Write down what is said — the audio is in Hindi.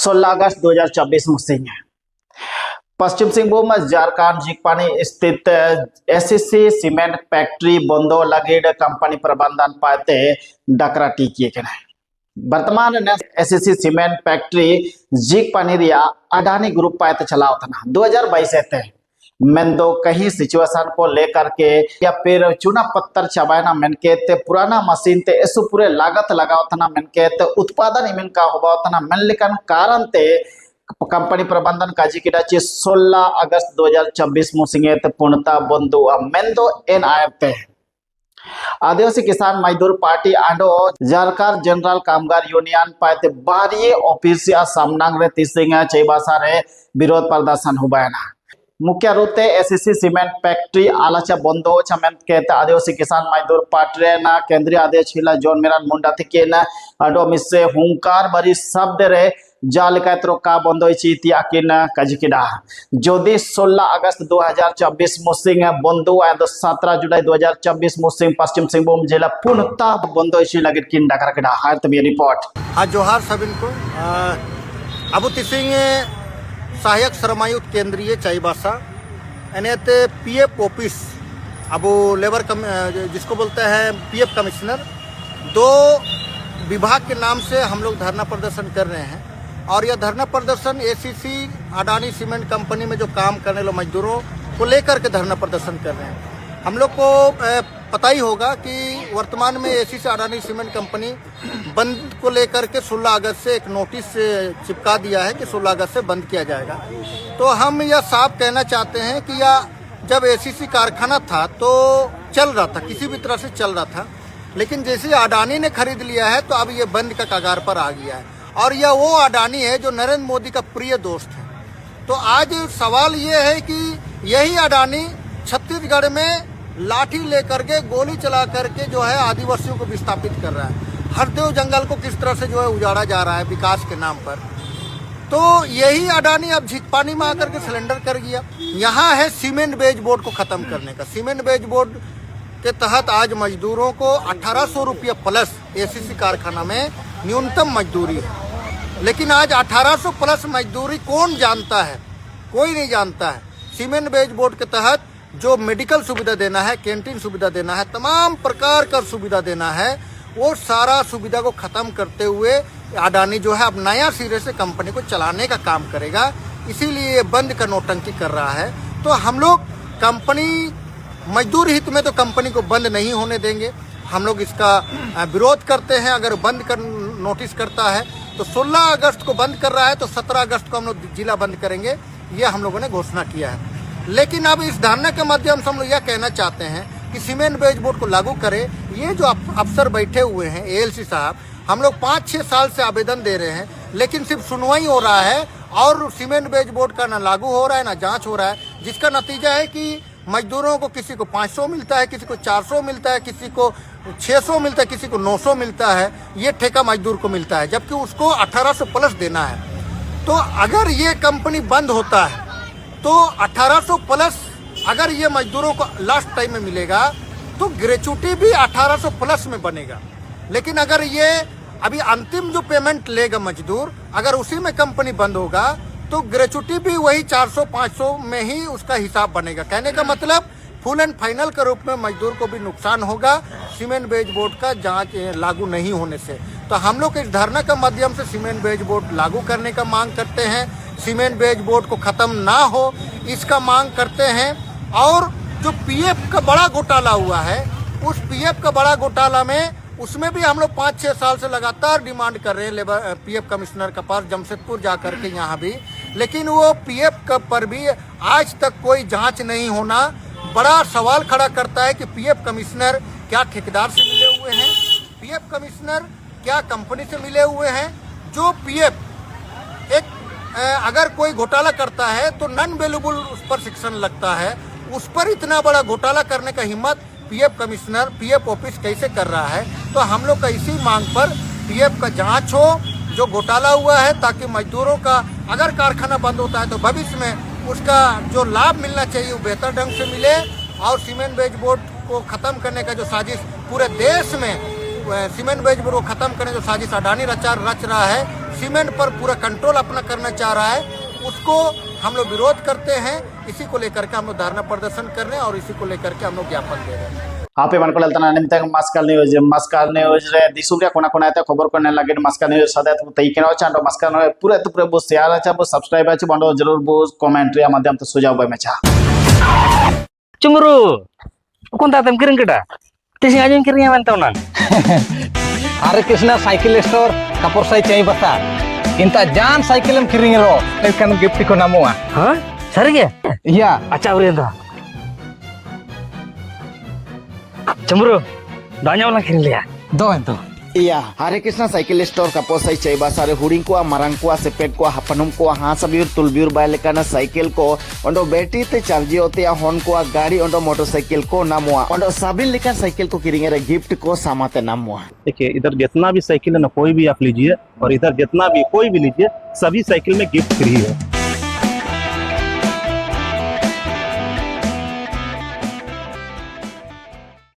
16 अगस्त 2024 मुसिंग पश्चिम सिंहभूम झारखंड जिकपानी स्थित एससीसी सीमेंट फैक्ट्री बंद लगे कंपनी प्रबंधन पाते डकराटी किए वर्तमान एससीसी सीमेंट फैक्ट्री जिकपानी अडानी ग्रुप पाते चलाओ था 2022 ते मेन दो कहीं सिचुएशन को लेकर के या फिर चुना पत्थर चबाना मेन के ते पुराना मशीन ते ऐसु पूरे लागत लगाओ था मेन के ते उत्पादन इमिन का हुआ था मेन लेकिन कारण ते कंपनी प्रबंधन काजी की 16 अगस्त 2024 मुसिंगे ते पूर्णता बंधु मेन दो NIF ते आदिवासी किसान मजदूर पार्टी आंडो झारखंड जनरल कामगार यूनियन पाते बारी ऑफिस सामनांग रे तिसिंग चैबासा रे विरोध प्रदर्शन हुबायना मुख्य रूप से एससीसी सीमेंट फैक्ट्री आलाचा बंद हो कहते आदिवासी किसान मजदूर पार्टी ना केंद्रीय अध्यक्ष हिला जॉन मिरान मुंडा थी अडो मिसे हुंकार बरी शब्द रे जालिकात्रो का बंद होती आकिन काजिकिडा जोदी 16 अगस्त 2024 मुसिंग बंधु 17 जुलाई 2024 मुसिंग पश्चिम सिंहभूम जिला पूर्णता बंद लगे किन डाकर किडा हार तभी रिपोर्ट हाँ जोहार सबिन को अबू तिसिंग सहायक श्रमायुक्त केंद्रीय चाईबासा अनेते पीएफ ऑफिस अबू लेबर जिसको बोलते हैं पीएफ कमिश्नर दो विभाग के नाम से हम लोग धरना प्रदर्शन कर रहे हैं और यह धरना प्रदर्शन एसीसी अडानी सीमेंट कंपनी में जो काम करने वाले मजदूरों को लेकर के धरना प्रदर्शन कर रहे हैं। हम लोग को पता ही होगा कि वर्तमान में एसीसी अडानी सीमेंट कंपनी बंद को लेकर के 16 अगस्त से एक नोटिस चिपका दिया है कि 16 अगस्त से बंद किया जाएगा। तो हम यह साफ कहना चाहते हैं कि यह जब एसीसी कारखाना था तो चल रहा था, किसी भी तरह से चल रहा था, लेकिन जैसे अडानी ने खरीद लिया है तो अब ये बंद का कगार पर आ गया है और यह वो अडानी है जो नरेंद्र मोदी का प्रिय दोस्त है। तो आज सवाल ये है कि यही अडानी छत्तीसगढ़ में लाठी लेकर के गोली चला करके जो है आदिवासियों को विस्थापित कर रहा है। हरदेव जंगल को किस तरह से जो है उजाड़ा जा रहा है विकास के नाम पर। तो यही अडानी अब झिकपानी में आकर के सिलेंडर कर गया। यहाँ है सीमेंट बेज बोर्ड को खत्म करने का। सीमेंट बेज बोर्ड के तहत आज मजदूरों को 1800 रुपया प्लस एसीसी कारखाना में न्यूनतम मजदूरी है, लेकिन आज 1800 प्लस मजदूरी कौन जानता है? कोई नहीं जानता है। सीमेंट बेज बोर्ड के तहत जो मेडिकल सुविधा देना है, कैंटीन सुविधा देना है, तमाम प्रकार का सुविधा देना है, वो सारा सुविधा को खत्म करते हुए अडानी जो है अब नया सिरे से कंपनी को चलाने का काम करेगा। इसीलिए ये बंद का नौटंकी कर रहा है। तो हम लोग कंपनी मजदूर हित में तो कंपनी को बंद नहीं होने देंगे। हम लोग इसका विरोध करते हैं। अगर बंद कर नोटिस करता है तो 16 अगस्त को बंद कर रहा है तो 17 अगस्त को हम लोग जिला बंद करेंगे, ये हम लोगों ने घोषणा किया है। लेकिन अब इस धरने के माध्यम से हम लोग यह कहना चाहते हैं कि सीमेंट बेज बोर्ड को लागू करे। ये जो अफसर बैठे हुए हैं एएलसी साहब, हम लोग 5-6 साल से आवेदन दे रहे हैं, लेकिन सिर्फ सुनवाई हो रहा है और सीमेंट बेज बोर्ड का ना लागू हो रहा है ना जांच हो रहा है, जिसका नतीजा है कि मजदूरों को किसी को 500 मिलता है, किसी को 400 मिलता है, किसी को 600 मिलता है, किसी को 900 मिलता है। ये ठेका मजदूर को मिलता है, जबकि उसको 1800 प्लस देना है। तो अगर ये कंपनी बंद होता है तो 1800 प्लस अगर ये मजदूरों को लास्ट टाइम में मिलेगा तो ग्रेचुटी भी 1800 प्लस में बनेगा। लेकिन अगर ये अभी अंतिम जो पेमेंट लेगा मजदूर, अगर उसी में कंपनी बंद होगा तो ग्रेचुटी भी वही 400-500 में ही उसका हिसाब बनेगा। कहने का मतलब फुल एंड फाइनल के रूप में मजदूर को भी नुकसान होगा सीमेंट बेज बोर्ड का जांच लागू नहीं होने से। तो हम लोग इस धरना के माध्यम से सीमेंट बेज बोर्ड लागू करने का मांग करते हैं। सीमेंट बेज बोर्ड को खत्म ना हो इसका मांग करते हैं। और जो पीएफ का बड़ा घोटाला हुआ है, उस पीएफ का बड़ा घोटाला में उसमें भी हम लोग 5-6 साल से लगातार डिमांड कर रहे हैं लेबर पीएफ कमिश्नर के पास, जमशेदपुर जा करके यहाँ भी, लेकिन वो पीएफ का पर भी आज तक कोई जांच नहीं होना बड़ा सवाल खड़ा करता है कि पीएफ कमिश्नर क्या ठेकेदार से मिले हुए हैं, पीएफ कमिश्नर क्या कंपनी से मिले हुए हैं। जो पीएफ एक अगर कोई घोटाला करता है तो नॉन वेल्यूबल उस पर शिक्षण लगता है, उस पर इतना बड़ा घोटाला करने का हिम्मत पीएफ कमिश्नर पीएफ ऑफिस कैसे कर रहा है। तो हम लोग का इसी मांग पर पीएफ का जांच हो जो घोटाला हुआ है, ताकि मजदूरों का अगर कारखाना बंद होता है तो भविष्य में उसका जो लाभ मिलना चाहिए वो बेहतर ढंग से मिले। और सीमेंट बेज बोर्ड को खत्म करने का जो साजिश पूरे देश में सीमेंट बेज बोर्ड को खत्म करने जो साजिश अडानी रच रहा है, सीमेंट पर पूरा कंट्रोल अपना करना चाह रहा है, उसको हम लोग विरोध करते हैं। इसी को लेकर के हम लोग धरना प्रदर्शन कर रहे हैं और इसी को लेकर के हम लोग ज्ञापन दे रहे हैं। आप एमन को लेतना निमित्त मस्कल न्यूज रे दिसुम रे कोना कोना ते खबर को ने लगे मस्कल न्यूज सदा तई केनो चांडो मस्कल पूरे तो पूरे बो शेयर अच्छा बो सब्सक्राइब अच्छा बंडो जरूर बो कमेंट रे माध्यम ते सुझाव bye मेचा Cemburu. Kung tatam kiring kita. Tising aja yang kiringnya mantau nan. Hare Krishna Cycle Store kapor sai cai basa. Inta jan cycle em kiring ro. Kan gift ko namua. Hah? Sari ya? Iya. Acha uri ento. Cemburu. Danya ulang kiring lihat. Do ento. iya Hare Krishna Cycle Store ka posai chai basare huring ko marang ko sepet ko hapanum ko ha sabir tulbir baile kana cycle ko ondo battery te charge hote ya hon ko gari ondo motorcycle ko namua ondo sabin likan cycle को किरिंगे रे गिफ्ट को सामाते नामुआ। देखिए इधर जितना भी साइकिल है ना कोई भी आप लीजिए और इधर जितना भी कोई भी लीजिए सभी साइकिल में गिफ्ट फ्री है।